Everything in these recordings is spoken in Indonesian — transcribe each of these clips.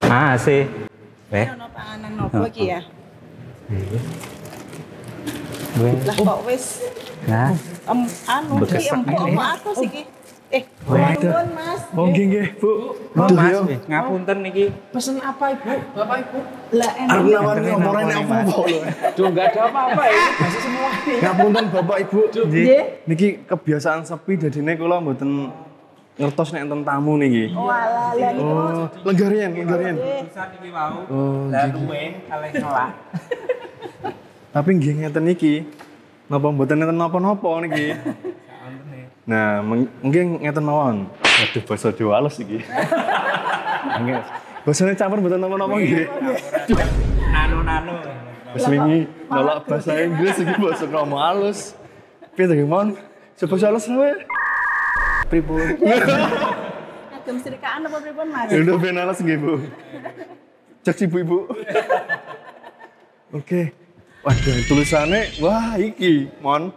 Masih. Ono panganan nopo iki ya? Wes. Lah kok wis Nah, anu iki apa atus iki? Nuwun Mas. Oh nggih, Bu. Mas, Aduh, wis ngapunten niki. Pesen apa Ibu? Bapak Ibu? Lah Arep enak. nawani omongane apa-apa lho. Duh, enggak ada apa-apa ya. Masih semua ini. Ngapunten Bapak Ibu. Nggih. Niki kebiasaan sepi dadine kula mboten ngertos nek enten tamu niki. Walah, lah niku. Oh, lenggarian. Bisa niki mau. Oh, Lah luwe kalih ngelak. Tapi nggih ngeten iki. Napa mboten enten napa-napa niki? Nah, mungkin ngeten mawon. Aduh, basa Jawa halus iki. Nggih. Basane campur mboten napa-napa nggih. Nano-nano. Wis wingi nolak bahasa Inggris iki basa krama halus. Piye to, Mon? Sebasa halus wae. Pripun? Agem serikaan apa pripun Mas? Ya udah ben halus nggih, Bu. Cek ibu-ibu. Oke. Waduh, tulisannya wah iki, Mon.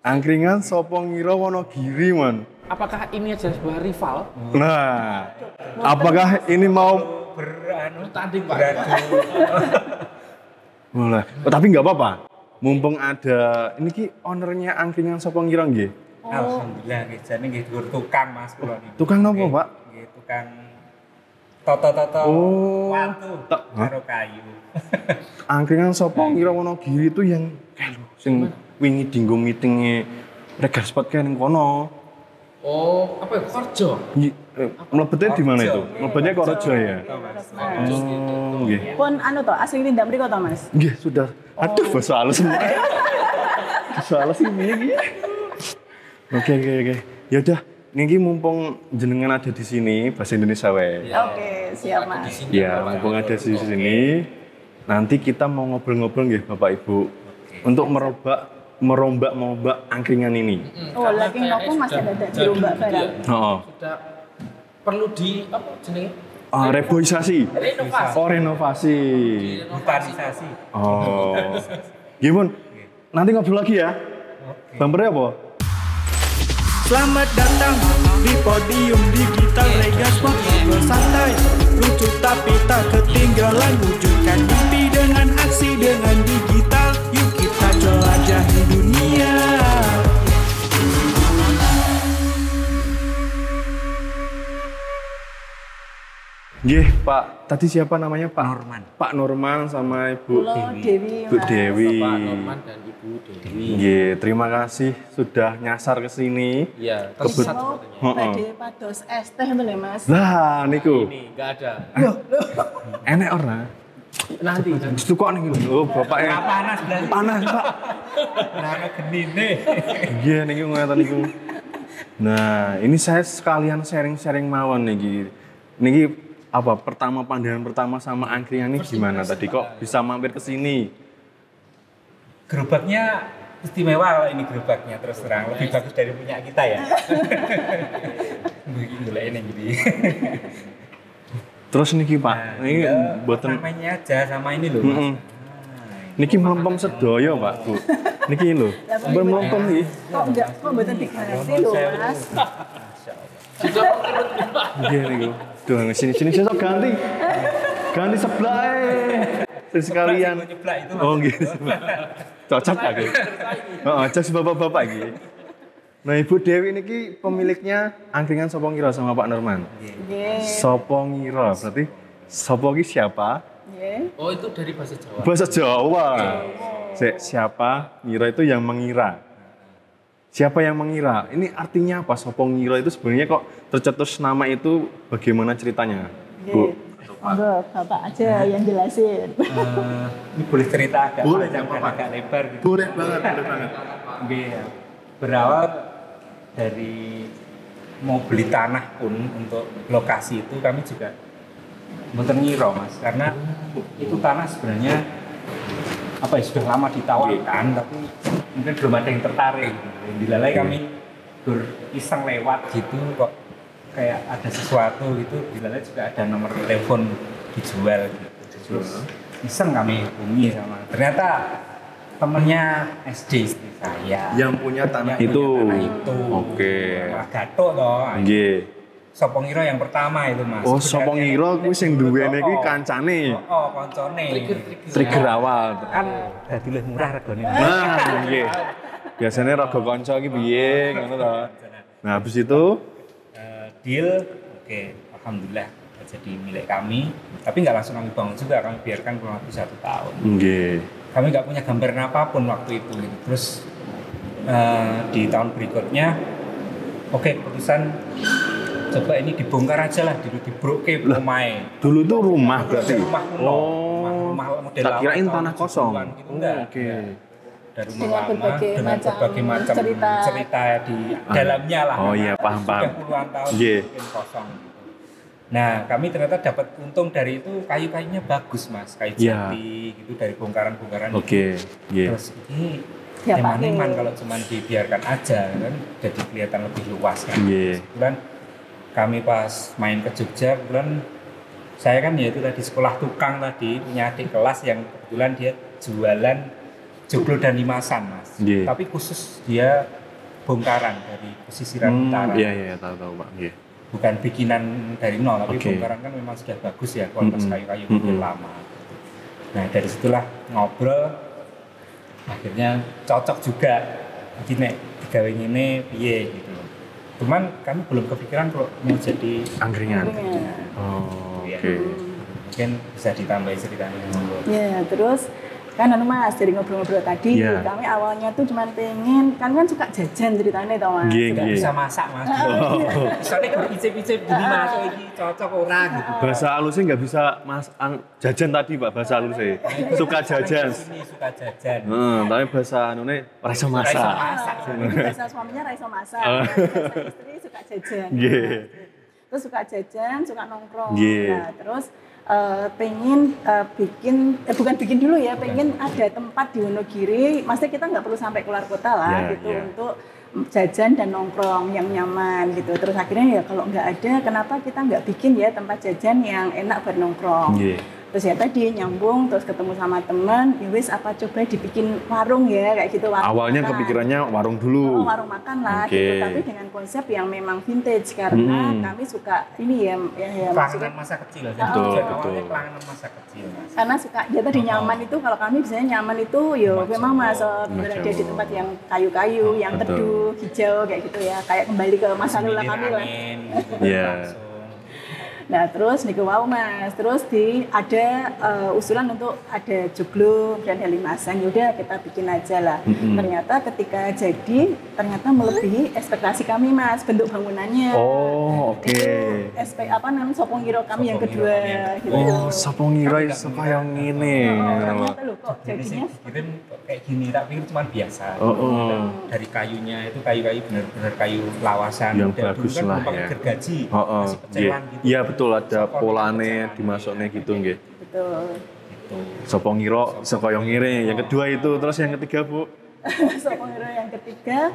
Angkringan sapa ngira Wonogiri, Mon. Apakah ini adalah sebuah rival? Nah, apakah ini mau Tanding Pak. boleh? Oh, tapi nggak apa-apa. Mumpung ada ini ki ownernya angkringan sapa ngira nggih. Alhamdulillah nggih jane nggih tukang Mas kula niki. Tukang napa, Pak? Nggih tukang toto-toto watu Hah? karo kayu. Angkringan sapa ngira Wonogiri itu yang sing wingi dinggo meetinge Regas Spot ning kono. Oh, apa ya? Korjo? Mlebetnya di mana itu? Mlebetnya Korejo ya? Oh, nggih. Pun anu to, asli tindak mriko to Mas? Nggih, sudah. Aduh, bahasa halus semua. Bahasa halus ini iki. Oke. Ya udah, niki mumpung jenengan ada di sini, bahasa Indonesia wae. Oke, siap Mas. Ya, mumpung ada di sini, nanti kita mau ngobrol-ngobrol nggih Bapak Ibu untuk merombak angkringan ini. Oh, lagi ngopo Mas ada dirombak barang. Heeh. Sudah perlu di apa jenenge? Reboisasi. Renovasi. Oh, renovasi. Urbanisasi. Oh. Gimana? Nanti ngobrol lagi ya. Bumpernya apa? Selamat datang di podium digital Regas Spot. Ngobrol santai, lucu tapi tak ketinggalan. Wujudkan mimpi dengan aksi dengan digital. Yuk kita jelajahi dunia. Nggih, Pak. Tadi siapa namanya, Pak? Norman. Pak Norman sama Ibu Dewi. Bu Dewi. Pak Norman dan Ibu Dewi. Nggih, terima kasih sudah nyasar ke sini. Iya, Kebut- tersesat Oh, sepertinya. badhe pados es teh lho Mas. Lah, niku. Ini enggak ada. Enek ora? Nanti. Itu kok nih lho, bapaknya. Panas berarti. Panas, Pak. Nano genine. Iya, niku ngeten niku. Nah, ini saya sekalian sharing-sharing mawon niki. Niki apa pandangan pertama sama angkringan ini gimana tadi kok bisa mampir ke sini? Gerobaknya istimewa kalau ini gerobaknya terus terang lebih bagus dari punya kita ya. Begini golek ini jadi. Terus niki Pak, ini buatan namanya aja sama ini loh. Mm-mm. Niki melempem sedaya Pak, Bu. Niki lho, ben melempem iki. Kok mboten diganti lho Mas. Nggih niku. Duh, sini sok ganti. Ganti sebelah terus sekalian. Nyeblak itu. Oh nggih. Cocok aku. Heeh, cocok bapak-bapak iki. Nah, Ibu Dewi niki pemiliknya angkringan Sopo Ngira sama Pak Norman. Nggih. Sopo Ngira, berarti Sopo ki siapa? Nggih. Oh, itu dari bahasa Jawa. Bahasa Jawa. Siapa? Ngira itu yang mengira. Siapa yang mengira? Ini artinya apa? Sopo Ngira itu sebenarnya kok tercetus nama itu bagaimana ceritanya? Bu. Monggo, Bapak aja yang jelasin. Ini boleh cerita agak Boleh, panjang nggak dan apa-apa. agak lebar gitu. Boleh banget. Nggih, ya. Berawal dari mau beli tanah pun untuk lokasi itu kami juga mboten ngira Mas, karena itu tanah sebenarnya apa ya sudah lama ditawarkan tapi mungkin belum ada yang tertarik. Dilalai kami beriseng lewat gitu kok kayak ada sesuatu gitu, dilalai juga ada nomor telepon dijual gitu. Terus iseng kami hubungi sama ternyata temennya SD istri saya Yang punya tanah yang itu. punya tanah itu. Oke. Wah, gato toh. Nggih. Sopo ngira yang pertama itu Mas. Oh, sopo ngira kuwi sing duwene kuwi kancane. Koncone. Trigger awal. Kan dadi luwih murah regane. Nah, nggih. Biasanya raga kanca iki piye ngono to. Nah, habis itu Deal, oke, alhamdulillah jadi milik kami. Tapi nggak langsung kami bangun juga, kami biarkan kurang lebih 1 tahun. nggih. Kami nggak punya gambaran apapun waktu itu. Gitu. Terus di tahun berikutnya, oke, keputusan coba ini dibongkar aja lah, dibroke rumahnya. Dulu tuh rumah berarti. Rumah kuno, rumah model tak kirain lama, tanah tahun kosong. 70-an gitu, enggak. Oke. Dari rumah Dengan lama berbagai macam cerita di dalamnya lah. Oh iya, paham. Sudah puluhan tahun Iya. mungkin kosong gitu. Nah, kami ternyata dapat untung dari itu, kayu-kayunya bagus Mas, kayu Iya. jati gitu dari bongkaran-bongkaran. Oke, iya. Terus ini Ya, eman-eman pakai. kalau cuma dibiarkan aja kan jadi kelihatan lebih luas kan. Iya. Kebetulan kami pas main ke Jogja, kebetulan saya kan ya itu tadi sekolah tukang tadi, punya adik kelas yang kebetulan dia jualan joglo dan limasan Mas. Iya. Tapi khusus dia bongkaran dari pesisiran utara. Iya, tahu Pak. Iya. Bukan bikinan dari nol, tapi Oke. bongkaran kan memang sudah bagus ya, kualitas kayu-kayu mobil lama. Nah dari situlah ngobrol, akhirnya cocok juga. Jadi nek digawe ngene piye gitu. Cuman kami belum kepikiran kalau mau jadi Angkringan. Angkringan. Oh, ya. oke. Mungkin bisa ditambahin ceritanya. Ya, terus kan Mas dari ngobrol-ngobrol tadi, Iya. kami awalnya tuh cuma pengen, kan suka jajan ceritanya tau Mas. Nggih, Nggak nggih. bisa masak Mas. Soalnya kalau icip-icip beli masak iki cocok ora gitu. Bahasa halusnya nggak bisa jajan tadi Pak, bahasa halusnya. Suka jajan. Sini suka jajan. Tapi bahasa anune ora iso Ora iso masak. masak. Bahasa suaminya raiso masak, bahasa istri suka jajan. Nggih. Terus suka jajan, suka nongkrong. Nggih. Nah, terus pengen bikin, bukan bikin dulu ya, pengen ada tempat di Wonogiri, maksudnya kita nggak perlu sampai keluar kota lah Ya, gitu ya. untuk jajan dan nongkrong yang nyaman gitu. Terus akhirnya ya kalau nggak ada, kenapa kita nggak bikin ya tempat jajan yang enak buat nongkrong. Nggih. Terus ya tadi nyambung, terus ketemu sama teman, ya wis apa coba dibikin warung ya kayak gitu. Warung Awalnya makan. kepikirannya warung dulu. Oh, warung makan lah Oke. gitu, tapi dengan konsep yang memang vintage karena kami suka ini ya maksudnya Kelangan masa kecil. Jadi Betul, tujuan betul. awalnya kelangan masa kecil Mas. karena suka dia tadi nyaman itu, kalau kami biasanya nyaman itu yo Rumah memang Jawa. Mas berada di Jawa. tempat yang kayu-kayu, yang Betul. teduh, hijau kayak gitu ya, kayak kembali ke masa lalu Semilir kami lah. angin, gitu, Iya. langsung. Nah terus niku wow Mas, terus ada usulan untuk ada joglo dan limasan, yaudah kita bikin aja lah. Ternyata ketika jadi ternyata melebihi ekspektasi kami Mas, bentuk bangunannya. Oh, oke. Itu Sopo Ngiro kami yang Sopo Ngiro kedua kami yang gitu. Oh, sapa ngira iso kaya ngene. Ternyata loh kok Jadi jadinya saya pikirin kok kayak gini, tak pikir cuma biasa. Oh. Dari kayunya itu kayu-kayu benar-benar kayu lawasan. Yang Dan bagus dulu kan lah belum pakai ya. gergaji, Heeh. masih pecelan gitu. Iya betul, ada Sokon polane pecelan. dimasukne gitu nggih. betul. Gitu. Sapa ngira iso kaya ngene. Yang kedua itu, terus yang ketiga, Bu. Sopo Ngiro yang ketiga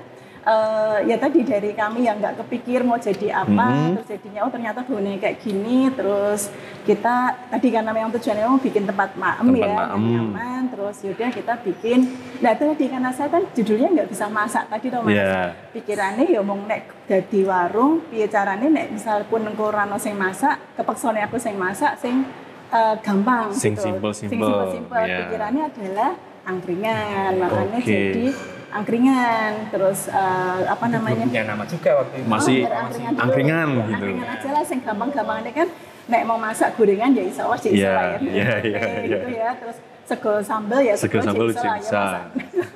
ya tadi dari kami yang nggak kepikir mau jadi apa, terus jadinya oh ternyata boneka kayak gini, terus kita tadi karena memang tujuannya mau bikin tempat maem Tempat ya, maem. yang nyaman, terus yaudah kita bikin. Nah itu tadi karena saya kan judulnya nggak bisa masak tadi toh Mas. Iya. Pikirannya ya mau nek dadi warung, piye carane nek misal pun engko ora ono sing masak, kepeksone aku sing masak sing gampang Sing gitu. simple-simple, Sing iya. pikirannya adalah angkringan, makanya Oke. jadi angkringan, terus apa namanya? Belum punya nama juga waktu itu. Masih Angkringan dulu. angkringan Ya, gitu. Angkringan aja lah, sing gampang-gampang ini kan nek mau masak gorengan ya iso wae Iya, lah ya. iya, iya, Gitu ya. Terus sego sambel ya Sego sambel iso lah ya, bisa. masak.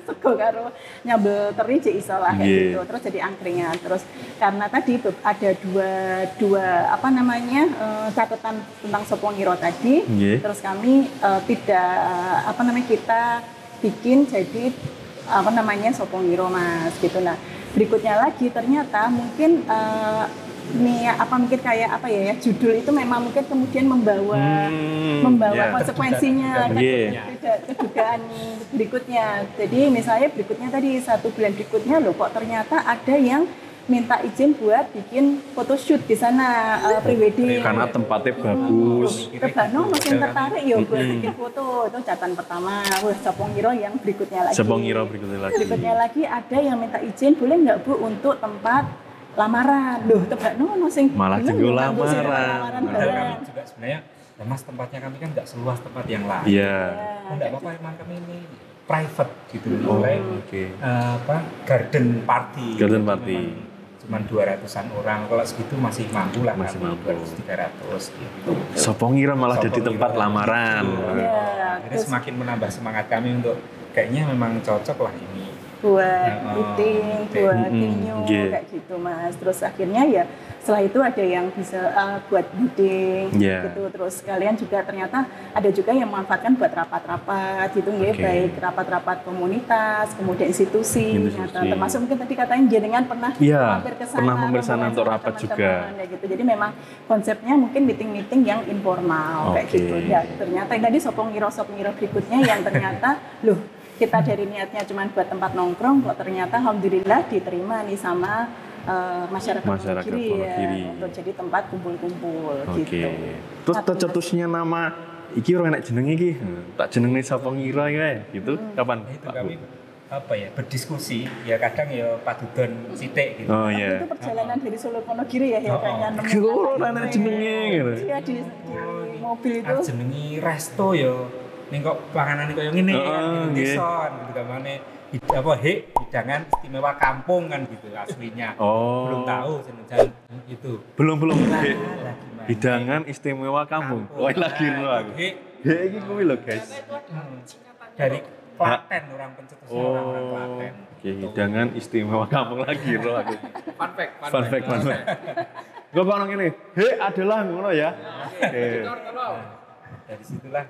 Sego karo nyambel teri cek iso lah kayak Iya. gitu. Terus jadi angkringan. Terus karena tadi ada dua apa namanya catatan tentang Sopo Ngiro tadi. Iya. Terus kami tidak apa namanya kita bikin jadi apa namanya Sopo Ngiro Mas gitu. Nah berikutnya lagi ternyata mungkin mungkin kayak apa ya judul itu memang mungkin kemudian membawa ya. konsekuensinya Iya. kedugaan berikutnya. Jadi misalnya berikutnya tadi 1 bulan berikutnya loh kok ternyata ada yang minta izin buat bikin photoshoot di sana prewedding. Karena tempatnya bagus. Rebano makin tertarik ya buat bikin foto, itu catatan pertama. Wah, Sopo Ngiro yang berikutnya lagi. Sopo Ngiro berikutnya lagi. Berikutnya lagi ada yang minta izin, boleh nggak Bu untuk tempat lamaran. Loh, tebakno sing Malah gelem jenggo yo nganggo sing lamaran. Padahal bareng. kami juga sebenarnya, ya Mas tempatnya kami kan nggak seluas tempat yang lain. Iya. Oh, nggak apa-apa, emang kami ini private gitu. Oh, Mulai oke. garden party. Garden Jadi party. memang cuman 200-an orang, kalau segitu masih mampu lah, Masih kami, mampu. 200-300 gitu. Sopo ngira malah jadi Sopo tempat ngira. lamaran. Iya, Jadi terus semakin menambah semangat kami untuk kayaknya memang cocok lah ini. buat Oh, meeting, oke. buat Mm-mm, venue iya. kayak gitu Mas. Terus akhirnya ya setelah itu ada yang bisa buat meeting Iya. gitu. Terus kalian juga ternyata ada juga yang memanfaatkan buat rapat-rapat gitu nggih, Oke. baik rapat-rapat komunitas, kemudian institusi. Institusi. Nah, termasuk mungkin tadi katanya jenengan pernah Iya, mampir ke sana, pernah mampir sana rombongan untuk sama rapat teman-teman, juga. ya gitu. Jadi memang konsepnya mungkin meeting-meeting yang informal kayak Oke. gitu. Ya, ternyata tadi sopong ngiro berikutnya yang ternyata loh kita dari niatnya cuma buat tempat nongkrong kok ternyata alhamdulillah diterima nih sama masyarakat Masyarakat Wonogiri Wonogiri. untuk jadi tempat kumpul-kumpul Oke. gitu. Terus Tapi tercetusnya nama iki ora enak jeneng iki. Tak jenenge Sopo ngira ya gitu. Kapan? Itu Pak kami Bu? apa ya, berdiskusi, ya kadang ya padudon sithik gitu. Oh Waktu iya. itu perjalanan dari Solo ke Wonogiri ya, kayaknya nemu Kira ora enak jenenge gitu. Iya di mobil itu. Jenengi resto ya ning kok panganan kaya ngene Oh, kan gitu nggih. dison gitu gamane hidangan istimewa kampung kan gitu aslinya. Oh. Belum tahu senajan itu. Belum Lah, Hek. lah, gimana? Hidangan istimewa kampung. Oh lagi lo aku. Hek. Hek iki kuwi lho guys. Dari Klaten, orang pencetusnya orang Klaten. Oke, hidangan istimewa kampung lagi lo aku. Fun fact. Fun fact. Gue kono ngene. Hek adalah ngono ya. Oke. Dari situlah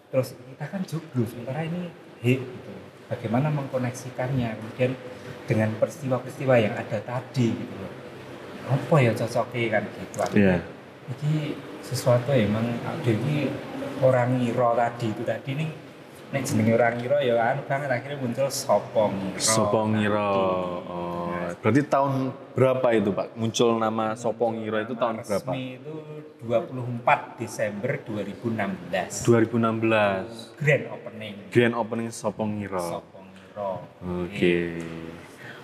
terus kita kan joglo, sementara ini gitu. Bagaimana mengkoneksikannya kemudian dengan peristiwa-peristiwa yang ada tadi gitu loh. Apa ya cocoknya kan gitu. Iya. Ini sesuatu yang emang jadi orang ngira tadi itu tadi nih nek jenenge orang ngira ya anu banget akhirnya muncul Sopo Ngira. Sopo ngira. Oh, berarti tahun berapa itu Pak? Muncul nama Sopo ngira itu tahun berapa? Resmi itu 24 Desember 2016. 2016. Grand opening. Grand opening Sopo ngira. Sopo Ngira. Oke.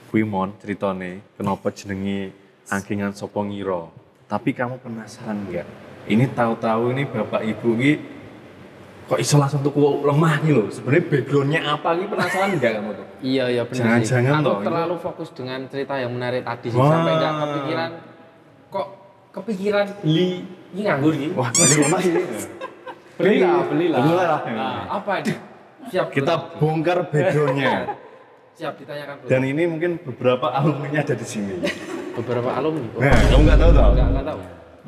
Kuwi mon ceritane kenapa jenenge angkingan Sopo ngira. Tapi kamu penasaran enggak? Ini tahu-tahu ini Bapak Ibu ini kok iso langsung tuku lemah nih loh. Sebenarnya backgroundnya apa ini penasaran enggak kamu tuh? Iya benar sih. Jangan-jangan Aku toh, terlalu fokus dengan cerita yang menarik tadi sih Wah. sampai nggak kepikiran. Kok kepikiran beli ini nganggur gitu? Wah, ini lemah sih. Belilah. Belilah. Nah, apa ini? Siap. Kita bongkar backgroundnya. Siap ditanyakan dulu. Dan ini mungkin beberapa alumninya ada di sini. Beberapa alumni. Nah, kamu nggak tahu toh? Nggak tahu.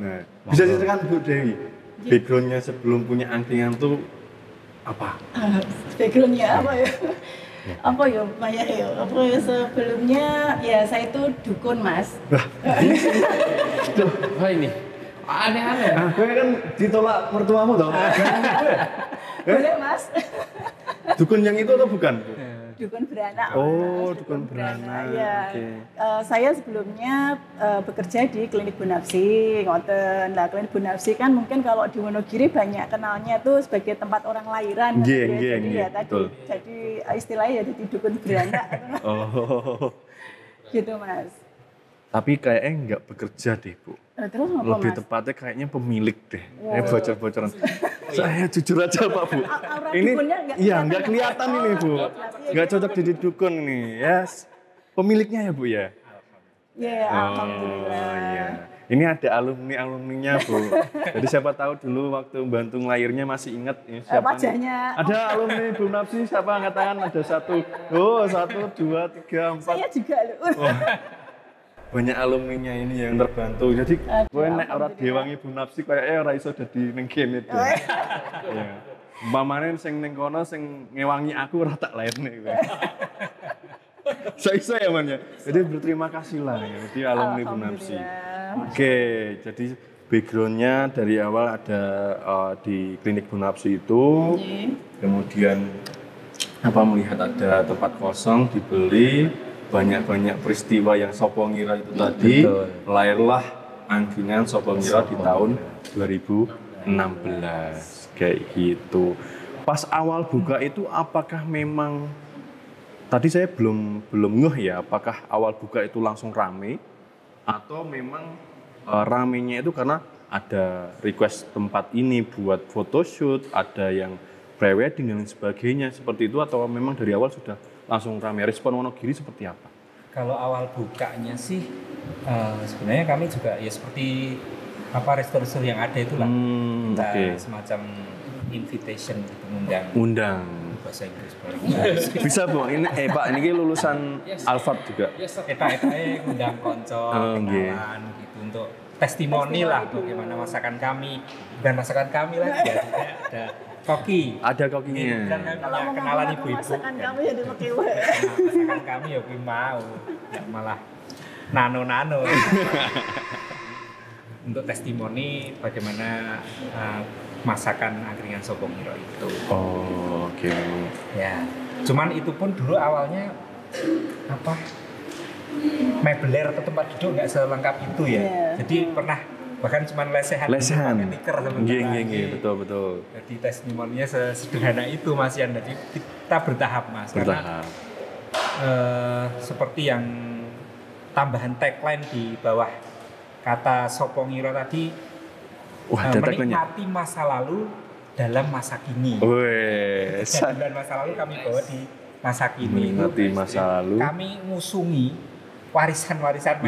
Nah, bisa ceritakan Bu Dewi, backgroundnya sebelum punya angkingan tuh apa? Backgroundnya apa ya? Apa ya Maya ya? Apa ya sebelumnya ya saya itu dukun Mas. Wah ini aneh-aneh. Nah, gue kan ditolak mertuamu toh? Boleh Mas? Dukun yang itu atau bukan? Dukun beranak. Oh, Mas. dukun beranak. Ya. Oke. Saya sebelumnya bekerja di klinik Bu Nafsi, ngoten. Nah, klinik Bu Nafsi kan mungkin kalau di Wonogiri banyak kenalnya tuh sebagai tempat orang lahiran. kan, Nggih, ya. nggih, Jadi nggih, ya tadi, betul. jadi istilahnya ya jadi dukun beranak. Oh, Gitu Mas. tapi kayaknya nggak bekerja deh Bu. Terus apa Lebih Mas? tepatnya kayaknya pemilik deh. Wow. Bocor-bocoran. Saya jujur aja Pak Bu. Aura Ini dukunnya nggak iya kelihatan nggak ya? kelihatan ini Bu. Nggak cocok jadi dukun ini. Yes. Pemiliknya ya Bu ya. Ya, alhamdulillah. Oh iya. Ini ada alumninya Bu. Jadi siapa tahu dulu waktu bantu lahirnya masih ingat ini siapa nih? Wajahnya. Ada alumni Bu Nafsi, siapa angkat tangan? Ada satu. Oh, 1, 2, 3, 4. Saya juga loh. Banyak alumninya ini yang terbantu. Jadi Aduh, kowe nek ora alhamdulillah. diwangi Bu Nafsi kayaknya ora iso dadi ning kene tuh. Iya. Umpamane sing ning kono sing ngewangi aku ora tak lairne kowe. Saya ya man ya. Jadi berterima kasih lah ya di alumni Bu Nafsi. Alhamdulillah. Oke, jadi backgroundnya dari awal ada di klinik Bu Nafsi itu, kemudian apa melihat ada tempat kosong dibeli, banyak peristiwa yang Sopo ngira itu tadi, lahirlah angkingan Sopo ngira di tahun 2016 kayak gitu. Pas awal buka itu apakah memang tadi saya belum ngeh ya, apakah awal buka itu langsung rame atau memang ramenya itu karena ada request tempat ini buat photoshoot, ada yang pre-wedding dan lain sebagainya seperti itu, atau memang dari awal sudah langsung rame? Respon Wonogiri seperti apa? Kalau awal bukanya sih sebenarnya kami juga ya seperti restoran yang ada itulah. Kita semacam invitation gitu, undang bahasa Inggris bisa Bu, ini Pak, ini lulusan Alphard juga. Kita undang konco, kenalan gitu untuk testimoni lah bagaimana masakan kami. Dan masakan kami lagi ya, ada koki. Ada kokinya. Dan kenalan ibu-ibu. Masakan kami ya dipakai masakan kami ya gue mau, ya malah nano-nano. Untuk testimoni bagaimana masakan angkringan Sopongiro itu. Oh, oke. Ya, cuman itu pun dulu awalnya mebeler atau tempat duduk nggak selengkap itu ya. Yeah. Jadi pernah bahkan cuma lesehan. Stiker Iya, betul. Jadi testimoninya sesederhana itu Mas Yan. Jadi kita bertahap Mas. Bertahap. Karena seperti yang tambahan tagline di bawah kata Sopongiro tadi. Wah, menikmati masa lalu dalam masa kini. Dan masa lalu kami bawa di masa kini. Menikmati masa lalu. Kami ngusungi warisan-warisan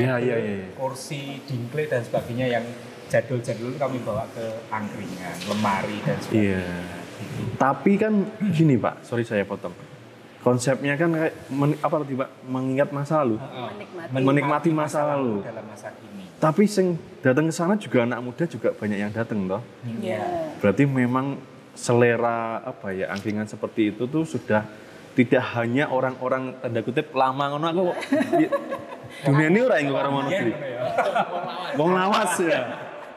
kursi, dingklik dan sebagainya yang jadul-jadul kami bawa ke angkringan, lemari dan sebagainya. Iya. Tapi kan gini Pak, sorry saya potong. Konsepnya kan kayak mengingat masa lalu. Menikmati masa lalu dalam masa kini. Tapi sing datang ke sana juga anak muda juga banyak yang datang toh. Iya. Berarti memang selera angkringan seperti itu tuh sudah tidak hanya orang-orang tanda kutip lama ngono aku. Dunia ini ora yang karo Wonogiri. Wong lawas ya.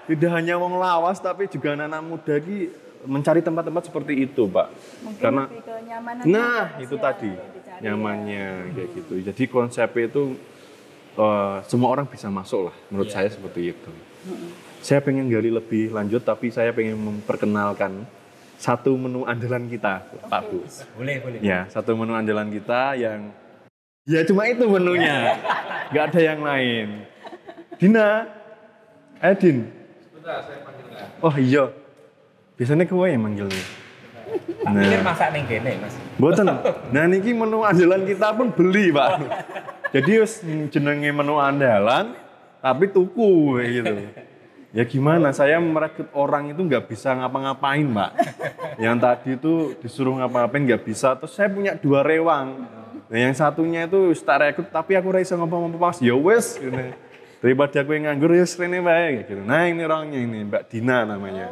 Tidak hanya wong lawas tapi juga anak-anak muda ki mencari tempat-tempat seperti itu, Pak. Mungkin Karena kenyamanan itu tadi nyamannya kayak gitu. Jadi konsepnya itu semua orang bisa masuk lah, menurut saya seperti itu. Saya pengen gali lebih lanjut, tapi saya pengen memperkenalkan satu menu andalan kita, Pak Bu. Boleh. Ya, satu menu andalan kita yang ya cuma itu menunya, nggak ada yang lain. Dina, Din. Sebentar, saya panggilkan. Oh iya, biasanya kowe yang manggilnya. Pikir masak ning kene, Mas. Mboten. Nah niki menu andalan kita pun beli, Pak. Jadi wis jenenge menu andalan tapi tuku gitu. Ya gimana, saya merekrut orang itu nggak bisa ngapa-ngapain, Mbak. Yang tadi itu disuruh ngapa-ngapain nggak bisa, terus saya punya 2 rewang. Nah yang satunya itu tak rekrut tapi aku ora iso ngapa-ngapa pas. Ya wis gitu. Daripada aku yang nganggur ya rene bae gitu. Nah ini orangnya ini, Mbak Dina namanya.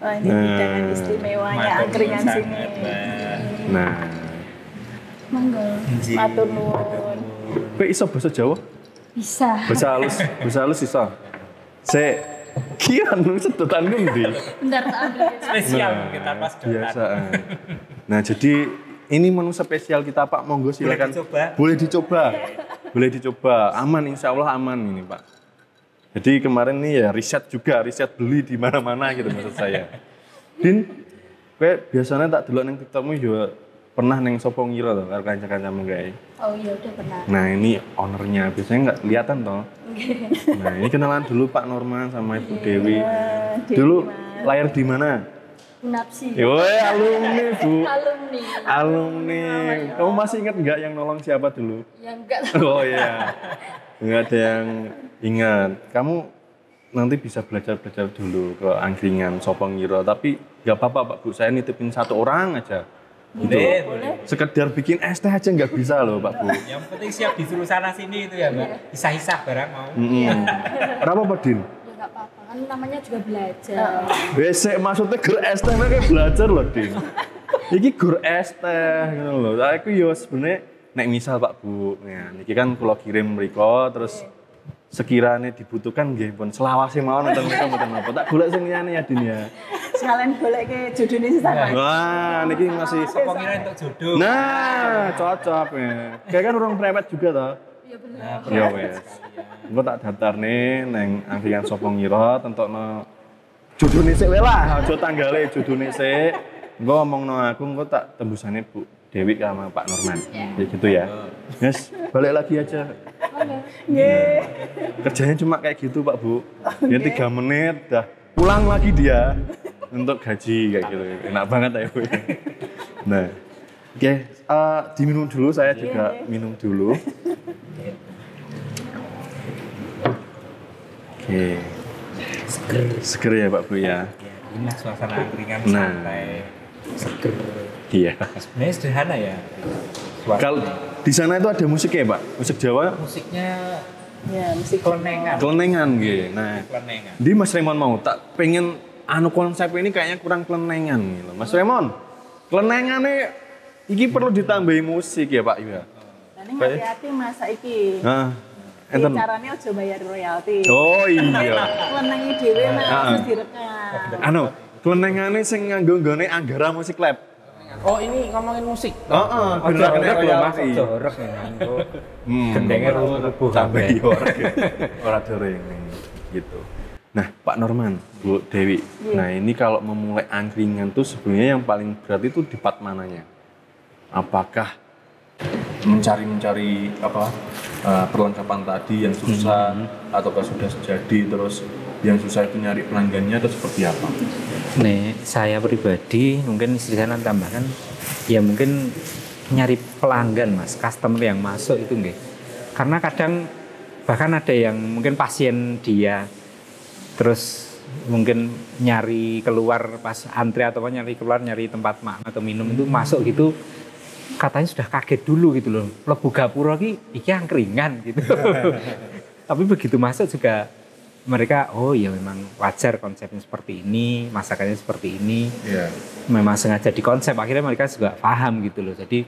Wah, ini hidangan istimewanya angkringan sini. Nah. Monggo. Matur nuwun. Kowe iso basa Jawa? Bisa. Basa halus iso. Ki anu sedotan ndi? Bentar tak ambil. Spesial kita pas biasa. Nah, jadi ini menu spesial kita Pak, monggo silakan. Boleh dicoba. Aman, insya Allah aman ini Pak. Jadi kemarin nih ya riset beli di mana-mana gitu maksud saya. Din, kowe biasanya tak delok ning TikTokmu juga pernah neng Sopongiro tuh karo kanca-kancamu kae. Oh iya udah pernah. Nah, ini ownernya biasanya nggak kelihatan toh. Nah, ini kenalan dulu Pak Norman sama Ibu Dewi. Dulu lahir di mana? Unapsi. Woi, alumni, Bu. Alumni. Kamu masih ingat nggak yang nolong siapa dulu? Ya enggak. Oh iya. Nggak ada yang ingat. Kamu nanti bisa belajar dulu ke angkringan Sopongiro. Tapi nggak apa-apa Pak Bu, saya nitipin 1 orang aja. Boleh. Sekedar bikin es teh aja nggak bisa loh Pak Bu. Yang penting siap disuruh sana sini itu ya Mbak. Isah-isah barang mau. Kenapa Pak Din? Ya nggak apa-apa, kan namanya juga belajar. Besek maksudnya gur es teh kayak belajar loh Din. Iki gur es teh gitu loh. Aku yo sebenarnya nek misal Pak Bu, ya niki kan kula kirim mriko terus sekiranya dibutuhkan nggih pun selawase mawon nonton mereka mboten napa. Tak golek sing liyane ya Din ya. Sekalian golek ke judulnya sesama. Wah, niki masih Sopongiro untuk jodoh. Nah, cocok ya. Kayak kan orang prewed juga toh. Iya benar. Ya wes. Engko tak daftar nih neng angkringan Sopongiro tentokno judune sik lah, aja tanggale judune sik. Engko ngomongno aku engko tak tembusane Bu Dewi sama Pak Norman. Ya gitu ya. Yes, balik lagi aja. Nggih. Kerjanya cuma kayak gitu Pak Bu. Dia 3 menit dah pulang lagi dia untuk gaji kayak gitu. Enak banget ya Bu. Nah, oke, diminum dulu, saya juga minum dulu. Oke. Seger ya Pak Bu ya. Ini suasana angkringan Nah. santai, seger. Iya. Sebenarnya sederhana ya. Kalau di sana itu ada musik ya Pak? Musik Jawa? Musiknya Ya, musik kelenengan. Kelenengan gitu. Nah, Kelenengan. di Mas Remon mau tak pengen konsep ini kayaknya kurang kelenengan gitu. Mas Remon, kelenengan ini perlu ditambahi musik ya Pak ya. Nanti hati-hati Mas saiki. Nah, Iki enten. carane aja bayar royalti. Oh iya. Lenengi dhewe Mas Heeh. terus direkam. Anu, kelenengane sing nganggo nggone Anggara Musik Lab. Oh ini ngomongin musik. Heeh, Ojo bener kena horeg lho Mas, royalti. ojo horeg ya. Gendengnya rubuh sampai kabeh. horeg. Ora doreng gitu. Nah, Pak Norman, Bu Dewi. Nah, ini kalau memulai angkringan tuh sebenarnya yang paling berat itu di part mananya? Apakah mencari perlengkapan tadi yang susah ataukah sudah jadi terus yang susah itu nyari pelanggannya atau seperti apa? Nih, saya pribadi mungkin istri saya nanti tambahkan ya mungkin nyari pelanggan Mas, customer yang masuk itu nggih. Karena kadang bahkan ada yang mungkin pasien dia terus mungkin nyari keluar pas antri atau nyari keluar nyari tempat makan atau minum itu masuk gitu katanya sudah kaget dulu gitu loh. Mlebu gapura iki angkringan gitu. Tapi begitu masuk juga mereka oh ya memang wajar konsepnya seperti ini, masakannya seperti ini. Iya. Memang sengaja dikonsep, akhirnya mereka juga paham gitu loh. Jadi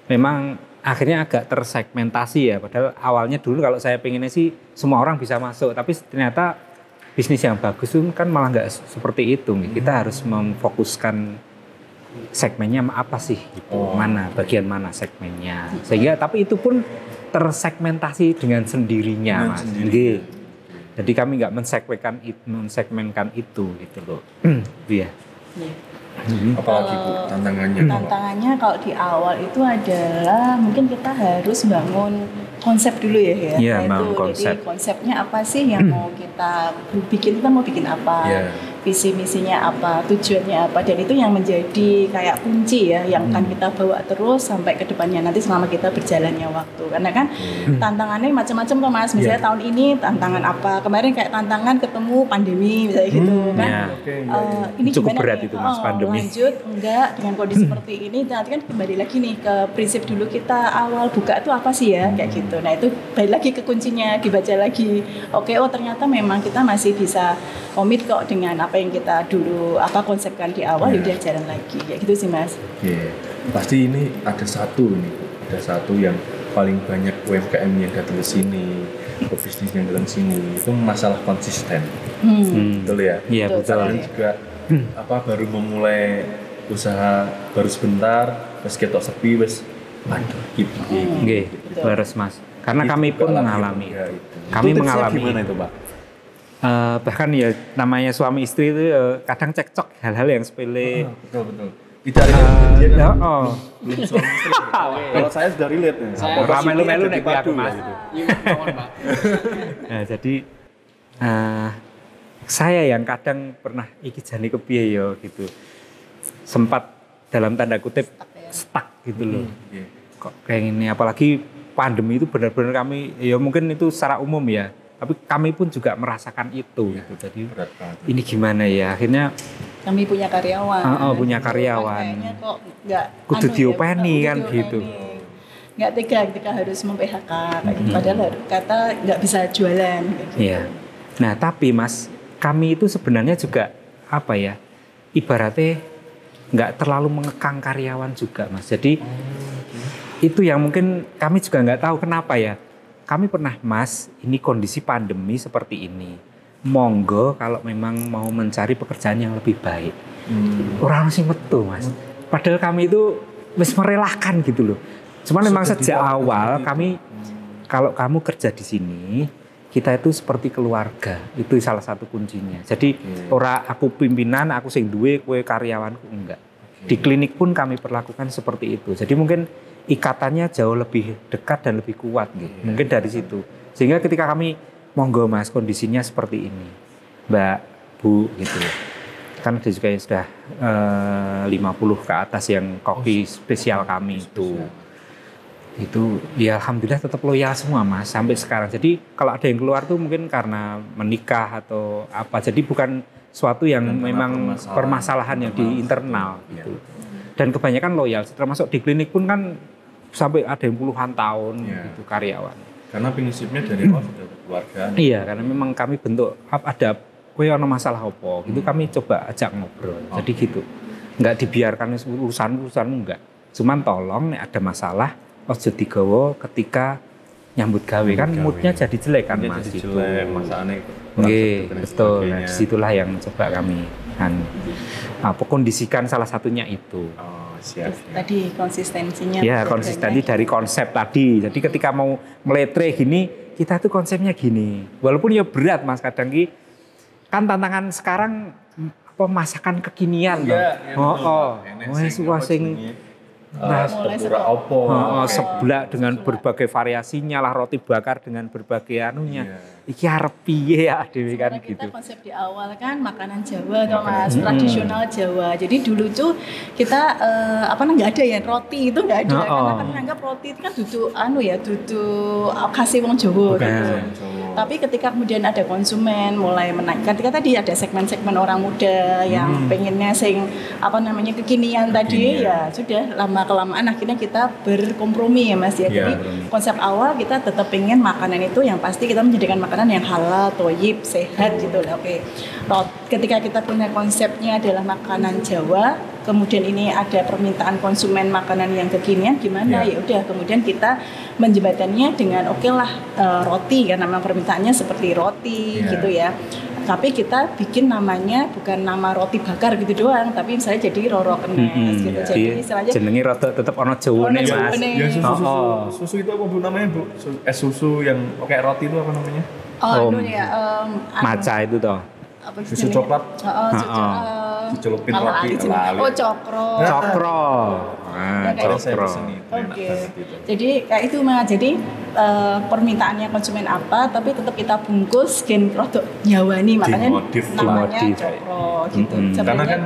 memang akhirnya agak tersegmentasi ya. Padahal awalnya dulu kalau saya pengennya sih semua orang bisa masuk, tapi ternyata bisnis yang bagus itu kan malah nggak seperti itu. Kita harus memfokuskan segmennya apa sih gitu. Mana, bagian mana segmennya. Sehingga tapi itu pun tersegmentasi dengan sendirinya Mas. Nggih. Jadi kami nggak mensegmenkan itu gitu loh. Iya. Apalagi Bu tantangannya? Tantangannya kalau di awal itu adalah mungkin kita harus bangun konsep dulu ya. Iya, Nah, bangun itu. konsep. Jadi konsepnya apa sih yang mau kita mau bikin apa, Iya. visi misinya apa, tujuannya apa, dan itu yang menjadi kayak kunci ya yang akan kita bawa terus sampai ke depannya nanti selama kita berjalannya waktu. Karena kan tantangannya macam-macam kok Mas. Misalnya tahun ini tantangan apa, kemarin kayak tantangan ketemu pandemi misalnya gitu kan. Iya. Ini Cukup gimana berat nih? itu, Mas, pandemi. Lanjut enggak dengan kondisi seperti ini nanti kan kembali lagi nih ke prinsip dulu kita awal buka itu apa sih ya kayak gitu. Nah itu balik lagi ke kuncinya, dibaca lagi. Oke, oh ternyata memang kita masih bisa komit kok dengan apa yang kita dulu konsepkan di awal, udah jalan lagi kayak gitu sih Mas. Oke, pasti ini ada satu yang paling banyak UMKM yang datang ke sini, pebisnis yang datang ke sini itu masalah konsisten, betul ya? Iya betul. Dan juga baru memulai usaha baru sebentar, terus ketok sepi, wes aduh gitu. Nggih, beres Mas. Karena kami pun mengalami. Kami Itu tipsnya mengalami. gimana itu Pak? Bahkan ya namanya suami istri itu kadang cekcok hal-hal yang sepele. Betul. Tidak relate dia kan belum suami istri. Kalau saya sudah relate nih. Saya Apa melu-melu jadi nek kuwi aku, padu Mas. gitu. Iya, kawan Pak. Nah, jadi saya yang kadang pernah iki jane kepiye ya gitu. Sempat dalam tanda kutip stuck gitu loh. Kok kayak gini apalagi pandemi itu benar-benar kami ya mungkin itu secara umum ya. Tapi kami pun juga merasakan itu gitu. Jadi Berat banget. ini gimana ya? Akhirnya Kami punya karyawan. punya karyawan. Kayaknya kok nggak Kudu diopeni kudu kan diopeni. gitu. Nggak tega ketika harus mem-PHK kayak gitu. Padahal kata nggak bisa jualan kayak gitu. Iya. Nah, tapi Mas, kami itu sebenarnya juga apa ya? Ibaratnya nggak terlalu mengekang karyawan juga, Mas. Jadi itu yang mungkin kami juga nggak tahu kenapa ya. Kami pernah, Mas, ini kondisi pandemi seperti ini. Monggo kalau memang mau mencari pekerjaan yang lebih baik. Orang sing metu, Mas. Padahal kami itu wis merelakan gitu loh. Cuma memang sejak awal kami kalau kamu kerja di sini, kita itu seperti keluarga. Itu salah satu kuncinya. Jadi ora aku pimpinan, aku sing duwe, kowe karyawanku enggak. Di klinik pun kami perlakukan seperti itu. Jadi mungkin ikatannya jauh lebih dekat dan lebih kuat gitu. Mungkin dari situ. Sehingga ketika kami monggo Mas kondisinya seperti ini, Mbak, Bu gitu. Kan ada juga yang sudah 50 ke atas yang koki spesial kami itu ya alhamdulillah tetap loyal semua Mas sampai sekarang. Jadi kalau ada yang keluar tuh mungkin karena menikah atau apa. Jadi bukan suatu yang memang permasalahan yang di internal gitu. Dan kebanyakan loyal. Termasuk di klinik pun kan sampai ada yang puluhan tahun gitu karyawan. Karena prinsipnya dari awal sudah keluarga. Iya, karena memang kami bentuk ada kowe ana masalah apa gitu kami coba ajak ngobrol. Jadi gitu. Enggak dibiarkan urusan enggak. Cuman tolong nek ada masalah ojo digawa ketika nyambut gawe kan moodnya jadi jelek kan Mas itu. Jelek, masalahnya. Nggih, betul. Nah, disitulah yang coba kami kondisikan salah satunya itu. Oh, siap. Tadi konsistensinya. Ya, konsistensi dari konsep tadi. Jadi ketika mau meletre gini, kita tuh konsepnya gini. Walaupun ya berat Mas kadang kan tantangan sekarang masakan kekinian wes sing tempura opo seblak dengan berbagai variasinya lah, roti bakar dengan berbagai anunya. Iki arep piye ya dhewe kan gitu. Kita konsep di awal kan makanan Jawa atau Mas, tradisional Jawa. Jadi dulu tuh kita nggak ada ya roti itu nggak ada karena kan menganggap roti itu kan duduk duduk khas wong Jawa gitu. Tapi ketika kemudian ada konsumen mulai menaikkan, ketika tadi ada segmen-segmen orang muda yang pengennya kekinian tadi ya sudah lama-kelamaan akhirnya kita berkompromi ya Mas ya. Jadi konsep awal kita tetap pengen makanan itu yang pasti kita menjadikan makanan yang halal, thayyib, sehat gitu lah. Oke. Ketika kita punya konsepnya adalah makanan Jawa, kemudian ini ada permintaan konsumen makanan yang kekinian gimana? Ya udah kemudian kita menjembatannya dengan roti kan nama permintaannya seperti roti gitu ya. Tapi kita bikin namanya bukan nama roti bakar gitu doang, tapi misalnya jadi roro kenes gitu. Jadi istilahnya jenenge rada tetep ana Jawane Mas. Ya susu itu apa Bu namanya Bu? Susu yang kayak roti itu apa namanya? Maca itu toh. Susu coklat. Dicelupin roti lali. Cokro. Cokro. Oke. Jadi kayak itu Mas. Jadi permintaannya konsumen apa, tapi tetap kita bungkus gen produk Jawani makanya namanya cokro gitu. Karena kan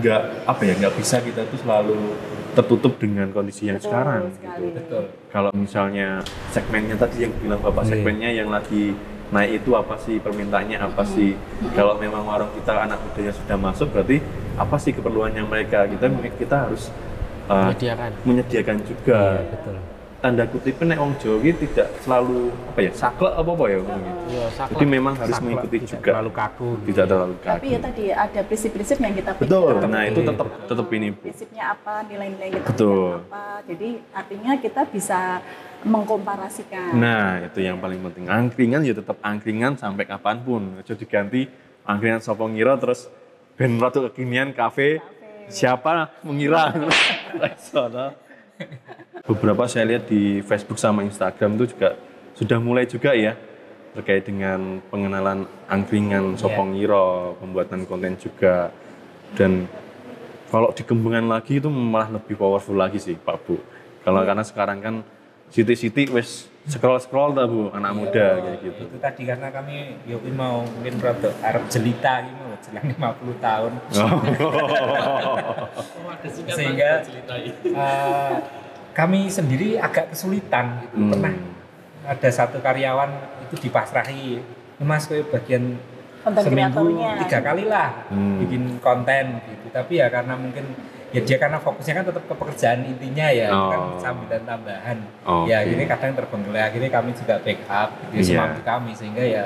nggak bisa kita tuh selalu tertutup dengan kondisi yang sekarang. Gitu. Betul. Kalau misalnya segmennya tadi yang bilang Bapak segmennya yang lagi naik itu apa sih, permintaannya apa sih? Kalau memang warung kita anak mudanya sudah masuk, berarti apa sih keperluannya mereka? Kita harus menyediakan juga. Iya, betul. Tanda kutip nek wong Jawa tidak selalu saklek apa ya gitu. Jadi memang harus mengikuti juga. Terlalu kaku. Tidak terlalu kaku. Tapi ya tadi ada prinsip-prinsip yang kita betul. Nah, itu tetap ini Bu. Prinsipnya apa, nilai-nilai kita apa. Jadi artinya kita bisa mengkomparasikan. Nah, itu yang paling penting. Angkringan ya tetap angkringan sampai kapanpun. Aja diganti angkringan sapa ngira terus ben rada kekinian kafe. Siapa mengira? Beberapa saya lihat di Facebook sama Instagram itu juga sudah mulai juga ya terkait dengan pengenalan angkringan Sopong Iro, pembuatan konten juga. Dan kalau dikembangkan lagi itu malah lebih powerful lagi sih Pak Bu. Karena sekarang kan siti-siti wes scroll dah Bu, anak muda kayak gitu. Itu tadi karena kami mau mungkin produk Arab jelita gitu jelang 50 tahun. Sehingga kami sendiri agak kesulitan gitu. Pernah ada satu karyawan itu dipasrahi, Mas kowe bagian seminggu 3 kali lah bikin konten gitu. Tapi ya karena mungkin dia karena fokusnya kan tetap ke pekerjaan intinya ya, itu kan sambilan tambahan. Ya ini kadang terbengkelai, akhirnya kami juga backup gitu, semampu kami sehingga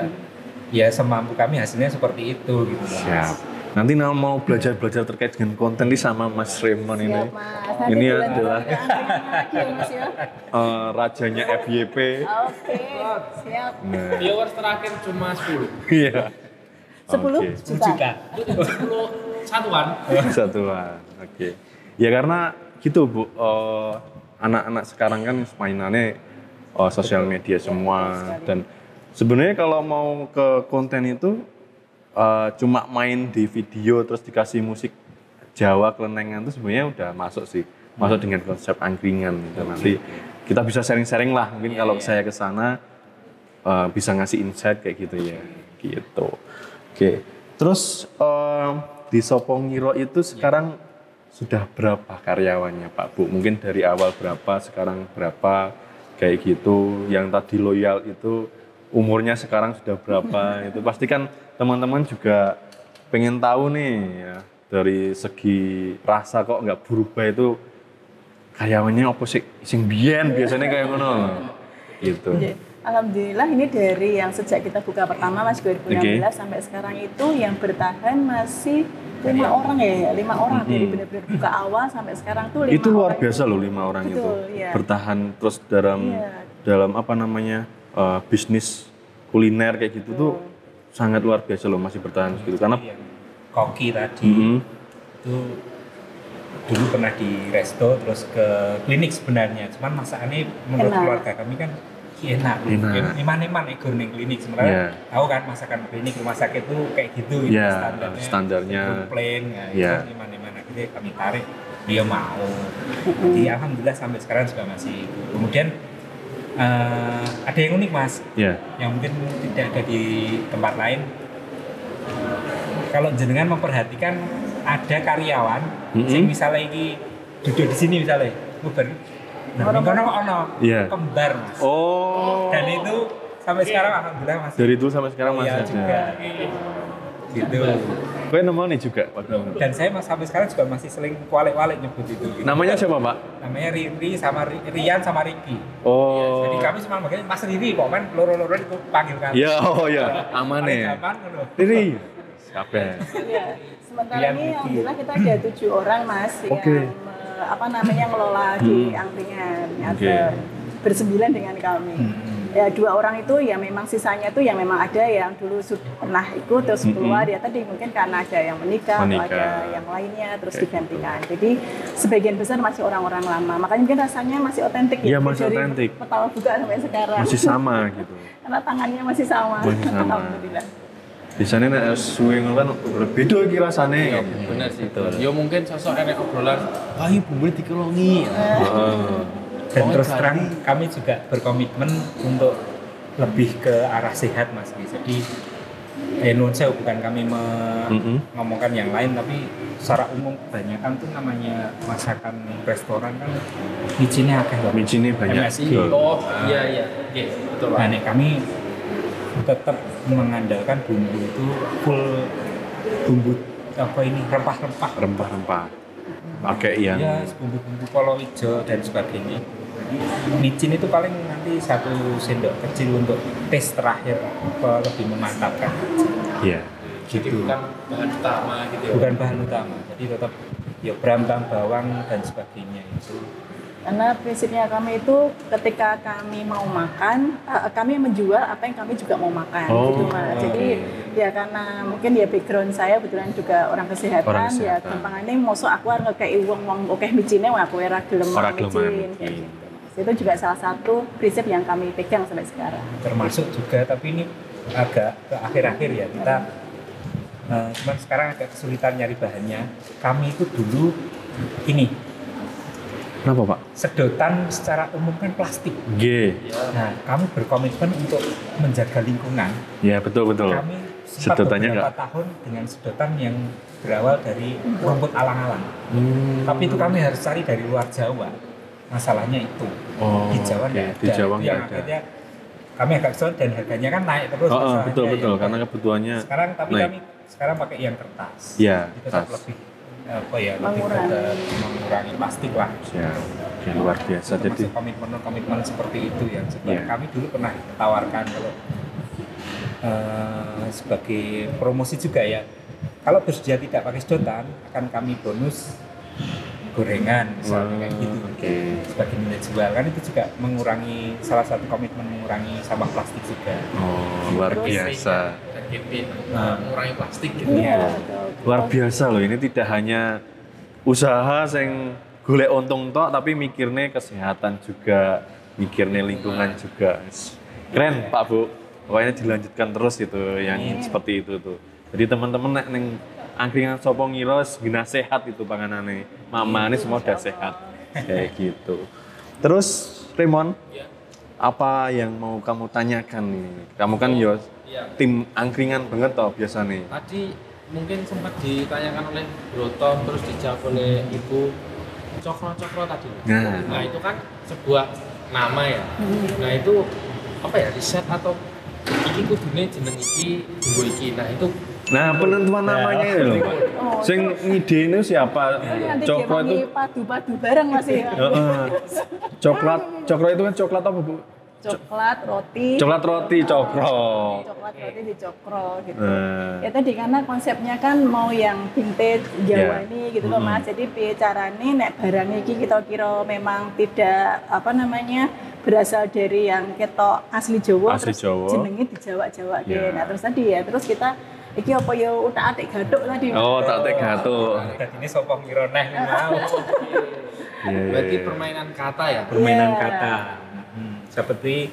ya semampu kami hasilnya seperti itu gitu. Siap. Nanti mau belajar terkait dengan konten ini sama Mas Raymond ini. Ini adalah rajanya FYP. Oke, siap. Viewers terakhir cuma 10. Iya. 10 juta. 10 satuan. Oke. Ya karena gitu Bu, anak-anak sekarang kan mainannya sosial media semua dan sebenarnya kalau mau ke konten itu cuma main di video terus dikasih musik Jawa Kelenengan itu sebenarnya udah masuk sih. Masuk dengan konsep angkringan gitu. Nanti kita bisa sharing-sharing lah. Mungkin kalau saya ke sana bisa ngasih insight kayak gitu ya. Gitu. Oke. Terus di Sopongiro itu sekarang sudah berapa karyawannya Pak Bu? Mungkin dari awal berapa, sekarang berapa kayak gitu. Yang tadi loyal itu umurnya sekarang sudah berapa? Itu pasti kan teman-teman juga pengen tahu nih ya, dari segi rasa kok nggak berubah itu karyawannya apa sih sing biyen biasanya kayak ngono gitu. Alhamdulillah ini dari yang sejak kita buka pertama Mas 2016 sampai sekarang itu yang bertahan masih 5 orang ya, 5 orang dari benar-benar buka awal sampai sekarang tuh 5 itu luar orang. biasa loh 5 orang. Betul, itu ya. Bertahan terus dalam apa namanya bisnis kuliner kayak gitu tuh sangat luar biasa loh, masih bertahan gitu karena koki tadi itu dulu pernah di resto terus ke klinik sebenarnya, cuman masakannya menurut keluarga kami kan enak. Eman-eman ekor ning klinik sebenarnya tahu kan masakan klinik rumah sakit itu kayak gitu standarnya plain itu eman-eman akhirnya kami tarik dia mau. Jadi alhamdulillah sampai sekarang juga masih. Kemudian ada yang unik Mas, yang mungkin tidak ada di tempat lain. Kalau jenengan memperhatikan ada karyawan, yang misalnya ini duduk di sini misalnya, kembar Mas. Dan itu sampai sekarang alhamdulillah masih. Dari itu sampai sekarang masih ada. Juga. Gitu. Gue nemuin juga. Dan saya sampai sekarang juga masih seling kualik-kualik nyebut itu. Gitu. Namanya siapa Pak? Namanya Riri sama Rian sama Ricky. Oh. Jadi kami cuma manggilnya Mas Riri, kok kan loro-loro itu panggil kan. Ya, aman ya. Riri. Siapa? Ya. Sementara ini alhamdulillah kita ada 7 orang Mas yang ngelola di angkringan. Bersembilan dengan kami. Ya 2 orang itu ya memang sisanya itu yang memang ada yang dulu pernah ikut terus keluar ya tadi mungkin karena ada yang menikah. Atau ada yang lainnya terus digantikan. Jadi sebagian besar masih orang-orang lama. Makanya mungkin rasanya masih otentik ya. Iya masih otentik. Pertama buka sampai sekarang. Masih sama gitu. Karena tangannya masih sama. Alhamdulillah. Di sana nek suwe kan beda iki rasane. Bener sih itu. Ya mungkin sosok enek obrolan, "Ayo bumbu dikelongi." Dan terus terang kami juga berkomitmen untuk lebih ke arah sehat Mas. Jadi nuansa bukan kami ngomongkan yang lain, tapi secara umum kebanyakan tuh namanya masakan restoran kan micinnya akeh loh. Micinnya banyak. MSG. Iya, betul. Nah, kami tetap mengandalkan bumbu itu full bumbu rempah-rempah. Pakai yang bumbu-bumbu palawija dan sebagainya. Micin itu paling nanti 1 sendok kecil untuk tes terakhir lebih memantapkan. Iya. Jadi bukan bahan utama gitu ya. Bukan bahan utama. Jadi tetap ya berambang, bawang dan sebagainya itu. Karena prinsipnya kami itu ketika kami mau makan, kami menjual apa yang kami juga mau makan gitu Mas. Jadi ya karena mungkin ya background saya kebetulan juga orang kesehatan. Ya gampangannya mosok aku arep ngekeki wong akeh micine aku ora gelem micin kayak gitu. Itu juga salah satu prinsip yang kami pegang sampai sekarang. Termasuk juga tapi ini agak ke akhir-akhir ya kita cuman sekarang agak kesulitan nyari bahannya. Kami itu dulu ini kenapa Pak? Sedotan secara umum kan plastik. Nah, kami berkomitmen untuk menjaga lingkungan. Ya betul. Kami sempat beberapa tahun dengan sedotan yang berawal dari rumput alang-alang. Tapi itu kami harus cari dari luar Jawa. Masalahnya itu di Jawa nggak ada. Di Jawa nggak ada. Akhirnya kami agak kesulitan dan harganya kan naik terus. Betul karena kebutuhannya. Sekarang tapi naik. Kami sekarang pakai yang kertas. Iya. Tetap lebih mengurangi plastik lah. Ya, luar biasa. Jadi komitmen seperti itu yang kami dulu pernah tawarkan kalau sebagai promosi juga ya. Kalau bersedia tidak pakai sedotan akan kami bonus gorengan misalnya kayak gitu. Sebagai nilai jual kan itu juga mengurangi salah satu komitmen mengurangi sampah plastik juga. Luar biasa. Mengurangi plastik gitu. Iya. Luar biasa loh, ini tidak hanya usaha yang golek untung tok tapi mikirnya kesehatan juga, mikirnya lingkungan juga. Keren Pak Bu. Pokoknya dilanjutkan terus gitu yang seperti itu tuh. Jadi teman-teman nek angkringan sopo ngira gina sehat itu panganane. Mamane semua udah sehat. Kayak gitu. Terus Raymond, apa yang mau kamu tanyakan nih? Kamu kan yo tim angkringan banget toh biasanya. Tadi mungkin sempat ditanyakan oleh Broto, terus dijawab oleh Ibu Cokro tadi. Nah itu kan sebuah nama ya. Nah itu apa ya, riset atau iki kudune jeneng iki dua iki. Nah itu Penentuan namanya ya loh. Sing ngidene siapa? Nanti Cokro itu padu-padu bareng masih ya. Cokro itu kan coklat apa, Bu? Coklat roti Cokro. Coklat roti di cokro gitu. Ya tadi karena konsepnya kan mau yang vintage Jawa ini gitu loh Mas. Jadi carane nek barang iki kita kira memang tidak berasal dari yang ketok asli Jawa. Jenenge di Jawa Nah terus tadi ya terus kita iki apa ya utak-atik gathuk tadi. Utak-atik gathuk. Dadine sapa ngira neh mau. berarti permainan kata ya. Permainan kata. Seperti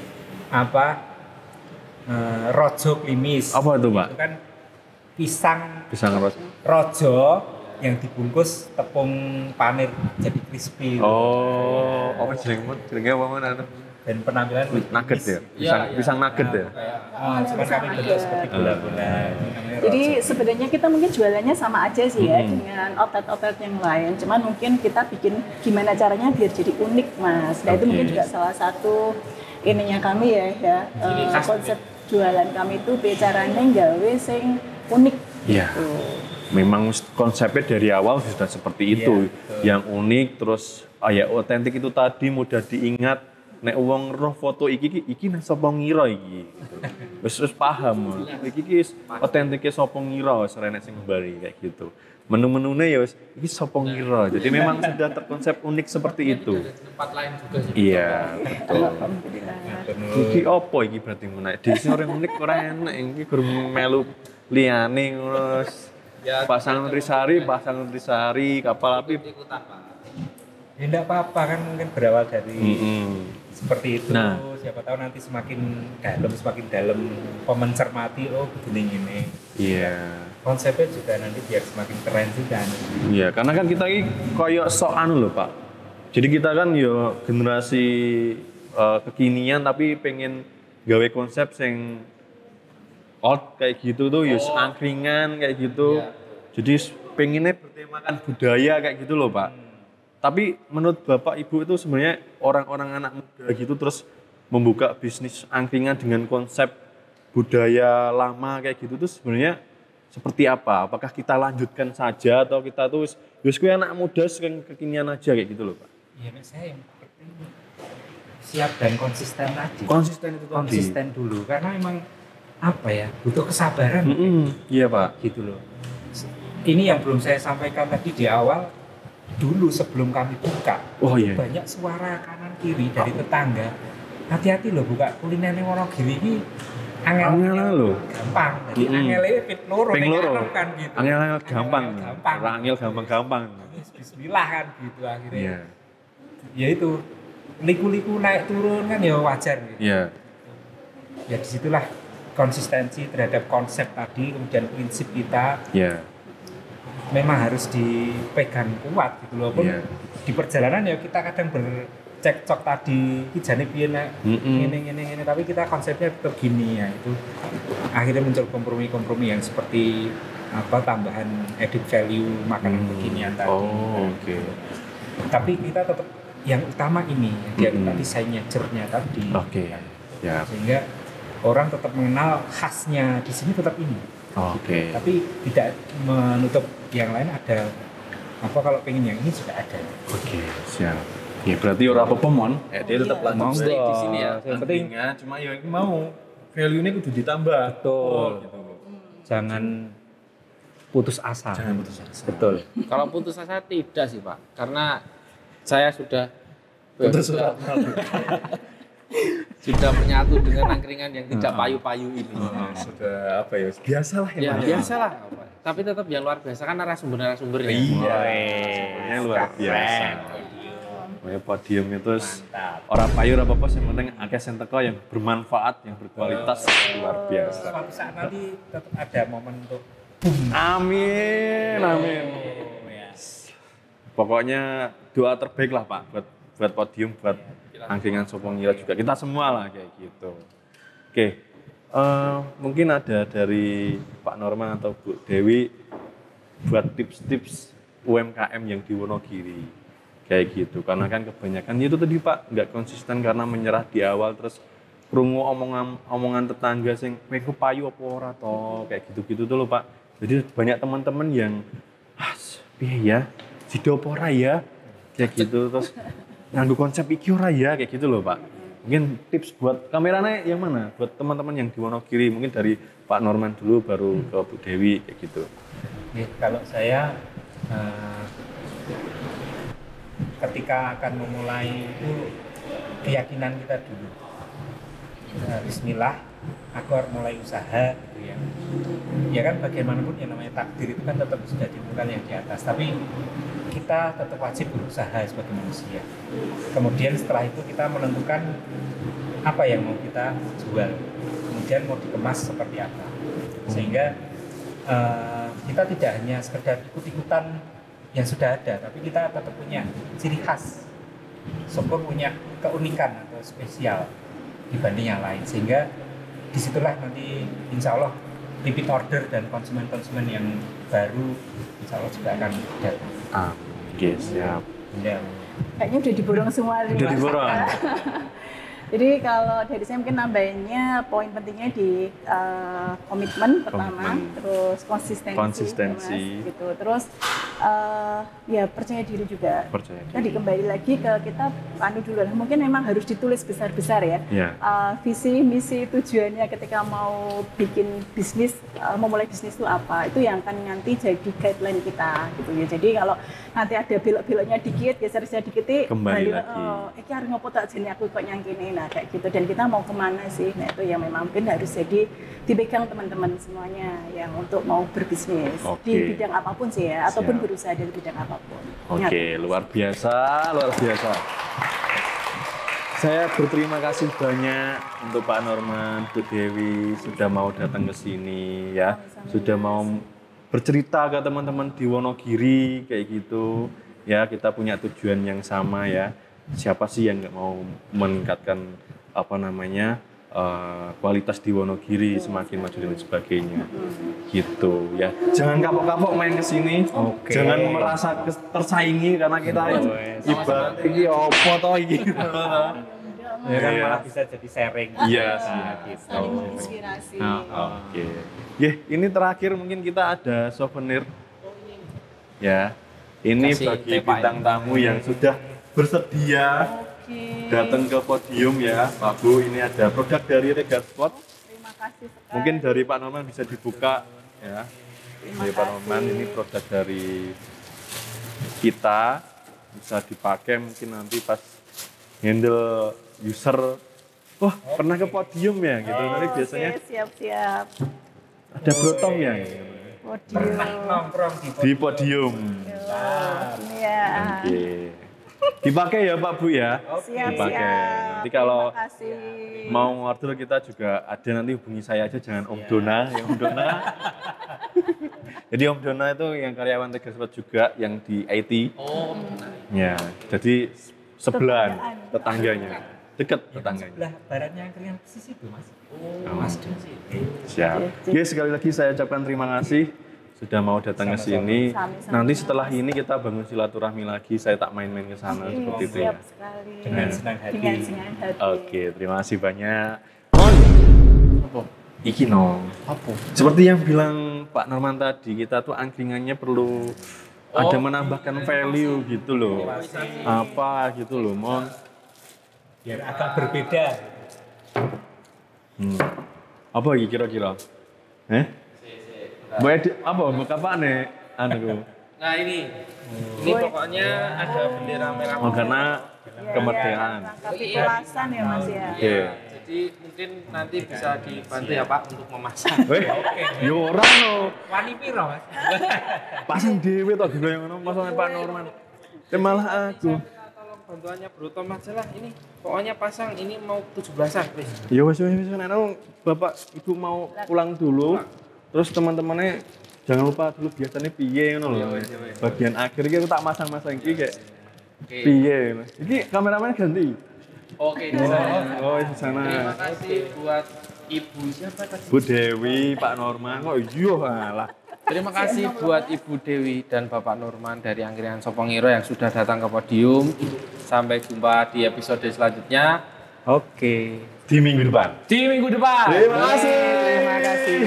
rojo klimis. Apa itu, Pak? Itu kan pisang rojo yang dibungkus tepung panir jadi crispy. Apa jenenge apa mana? Dan penampilan nugget ya? Pisang nugget ya? Cuma kami bentuk seperti bola-bola. Jadi sebenarnya kita mungkin jualannya sama aja sih ya dengan outlet yang lain. Cuman mungkin kita bikin gimana caranya biar jadi unik Mas. Nah itu mungkin juga salah satu ininya kami ya konsep jualan kami itu caranya gawe sing unik. Iya. Gitu. Memang konsepnya dari awal sudah seperti itu. Yang unik terus otentik itu tadi mudah diingat. Nek wong roh foto iki nang sapa ngira iki gitu. Wis paham. Iki otentike sapa ngira wis ora nek sing mbari kayak gitu. Menu-menune ya wis iki sapa ngira. Jadi memang sudah terkonsep unik seperti itu. Ada tempat lain juga sih. Iya, betul. Iki opo iki berarti menaik. Dhewe sing orang unik ora enak iki gur melu liyane ngono. Pasang nutrisari, kapal api. Ya enggak apa-apa kan mungkin berawal dari seperti itu. Nah. Siapa tahu nanti semakin dalam mencermati begini ini. Iya. Konsepnya juga nanti biar semakin keren juga. Iya, karena kan kita ini koyok sok anu loh Pak. Jadi kita kan yo generasi kekinian tapi pengen gawe konsep yang old kayak gitu tuh, angkringan kayak gitu. Iya. Jadi pengennya bertemakan budaya kayak gitu loh Pak. Tapi menurut Bapak Ibu itu sebenarnya orang-orang anak muda gitu terus membuka bisnis angkringan dengan konsep budaya lama kayak gitu tuh sebenarnya seperti apa? Apakah kita lanjutkan saja atau kita tuh kuwi anak muda sing kekinian aja kayak gitu loh Pak? Iya, saya yang penting siap dan konsisten tadi. Konsisten dulu karena memang butuh kesabaran. Iya Pak. Gitu loh. Ini yang belum saya sampaikan tadi di awal. Dulu sebelum kami buka, banyak suara kanan kiri dari tetangga. Hati-hati loh buka kuliner yang Wonogiri ini angel loh. Gampang. Jadi angelnya ping loro kan gitu. Angel gampang. Angel gampang. Bismillah kan gitu akhirnya. Iya. Ya itu liku-liku naik turun kan ya wajar gitu. Iya. Ya disitulah konsistensi terhadap konsep tadi, kemudian prinsip kita. Iya. Memang harus dipegang kuat gitu loh. Di perjalanan ya kita kadang bercekcok tadi kijane piye nek ngene tapi kita konsepnya tetap gini ya itu akhirnya muncul kompromi-kompromi yang seperti tambahan added value makanan kekinian tadi. Oke. Tapi kita tetap yang utama ini yang tadi signature-nya tadi. Oke. Ya. Sehingga orang tetap mengenal khasnya di sini tetap ini. Oke. Tapi tidak menutup yang lain ada kalau pengen yang ini juga ada. Oke, siap. Ya berarti ora apa-apa mon. Dia tetap lanjut di sini ya. Yang penting cuma ya mau value-nya kudu ditambah. Betul. Gitu. Jangan putus asa. Betul. Kalau putus asa tidak sih Pak, karena saya sudah sudah menyatu dengan angkringan yang tidak payu-payu ini. Sudah biasalah ya. Biasalah. Tapi tetap yang luar biasa kan narasumbernya. Iya. Yang luar biasa. Podium itu orang payu ora apa-apa yang penting akeh sing teko yang bermanfaat, yang berkualitas luar biasa. Suatu saat nanti tetap ada momen untuk Amin, amin. Pokoknya doa terbaik lah Pak buat podium, buat angkringan Sopong Ira juga. Kita semua lah kayak gitu. Oke, mungkin ada dari Pak Norman atau Bu Dewi buat tips-tips UMKM yang di Wonogiri kayak gitu. Karena kan kebanyakan itu tadi Pak nggak konsisten karena menyerah di awal, terus krungu omongan tetangga sing kowe payu apa ora to, kayak gitu-gitu tuh loh Pak. Jadi banyak teman-teman yang piye ya, sido apa ora ya, kayak gitu, terus nganggo konsep iki ora ya, kayak gitu loh Pak. Mungkin tips buat kameranya yang mana? Buat teman-teman yang di Wonogiri, mungkin dari Pak Norman dulu baru ke Bu Dewi kayak gitu. Kalau saya ketika akan memulai itu keyakinan kita dulu. Bismillah, aku harus mulai usaha gitu ya. Ya kan bagaimanapun yang namanya takdir itu kan tetap sudah ditentukan yang di atas, tapi kita tetap wajib berusaha sebagai manusia. Kemudian setelah itu kita menentukan apa yang mau kita jual, kemudian mau dikemas seperti apa, sehingga kita tidak hanya sekedar ikut-ikutan yang sudah ada, tapi kita tetap punya ciri khas, Sopong punya keunikan atau spesial dibanding yang lain, sehingga disitulah nanti insya Allah repeat order dan konsumen-konsumen yang baru insya Allah juga akan datang. Oke, siap. Ya. Kayaknya udah diborong semua. Udah diborong. Jadi kalau dari saya mungkin nambahinnya poin pentingnya di komitmen pertama, terus konsistensi. Gitu. Terus ya percaya diri juga. Tadi kembali lagi ke kita dulu lah. Mungkin memang harus ditulis besar-besar ya. Yeah. Visi, misi, tujuannya ketika mau bikin bisnis, memulai bisnis itu apa? Itu yang akan nanti jadi guideline kita gitu ya. Jadi kalau nanti ada belok-beloknya dikit, geser-geser dikit, kembali lagi. Iki harus ngopo tak jene aku kok nyangkini. Nah kayak gitu, dan kita mau kemana sih? Nah itu yang memang mungkin harus jadi dipegang teman-teman semuanya yang untuk mau berbisnis di bidang apapun sih ya, ataupun berusaha di bidang apapun. Oke, luar biasa, luar biasa. Saya berterima kasih banyak untuk Pak Norman, Bu Dewi sudah mau datang ke sini ya, sudah mau bercerita ke teman-teman di Wonogiri kayak gitu ya. Kita punya tujuan yang sama ya. Siapa sih yang nggak mau meningkatkan kualitas di Wonogiri semakin maju dan sebagainya gitu ya. Jangan kapok-kapok main ke sini. Jangan merasa tersaingi karena kita ibarat iki opo to iki. Ya kan malah bisa jadi sharing. Iya sih gitu. Saling menginspirasi. Oke. Ini terakhir mungkin kita ada souvenir. Ya. Ini bagi bintang tamu yang sudah bersedia datang ke podium ya, Pak Bu. Ini ada produk dari Regasport. Terima kasih sekali. Mungkin dari Pak Norman bisa dibuka ya. Ini Pak Norman, ini produk dari kita, bisa dipakai mungkin nanti pas handle user. Wah, pernah ke podium ya gitu. Nanti biasanya siap-siap. ada brotong ya. Podium. Nongkrong Di podium. Iya. Oke. Dipakai ya Pak Bu ya. Siap. Dipakai. Nanti kalau Terima kasih. mau order kita juga ada, nanti hubungi saya aja, jangan Om Dona. Yang Om Dona. Jadi Om Dona itu yang karyawan Regasport juga yang di IT. Ya, jadi sebelahan tetangganya. Dekat tetangganya. Sebelah baratnya angkringan persis itu Mas. Mas Siap. Oke, sekali lagi saya ucapkan terima kasih sudah mau datang ke sini. Nanti setelah ini kita bangun silaturahmi lagi, saya tak main-main ke sana seperti itu ya. Siap sekali. Dengan senang hati. Dengan senang hati. Oke, terima kasih banyak. Apa? Iki no. Apa? Seperti yang bilang Pak Norman tadi, kita tuh angkringannya perlu ada menambahkan value gitu loh. Apa gitu loh, Mon. Biar agak berbeda. Apa iki kira-kira? Apa apa nih anuku? Nah ini pokoknya ada bendera merah. Oh, karena kemerdekaan. Tapi kelasan ya Mas ya. Oke. Jadi mungkin nanti bisa dibantu ya Pak untuk memasang. Yo ora no. Wani piro Mas? Pasang dhewe to dhewe yang ngono masane Pak Norman. Malah aku. Tolong bantuannya Bro Tom aja lah ini. Pokoknya pasang ini mau 17-an please. Ya wis Bapak Ibu mau pulang dulu. Terus teman-temannya jangan lupa dulu biasanya piye ngono lho. Bagian akhir iki aku tak masang-masang iki kayak piye ngono. Iki kameramen ganti. Oke, Oh, di sana. terima kasih buat Ibu siapa tadi? Bu Dewi, Pak Norman. Oh iya alah. Terima kasih buat Ibu Dewi dan Bapak Norman dari Angkringan Sopongiro yang sudah datang ke podium. Sampai jumpa di episode selanjutnya. Oke. Di minggu depan. Di minggu depan. Terima kasih. Terima kasih.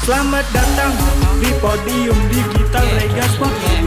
Selamat datang di podium digital Regas Podcast.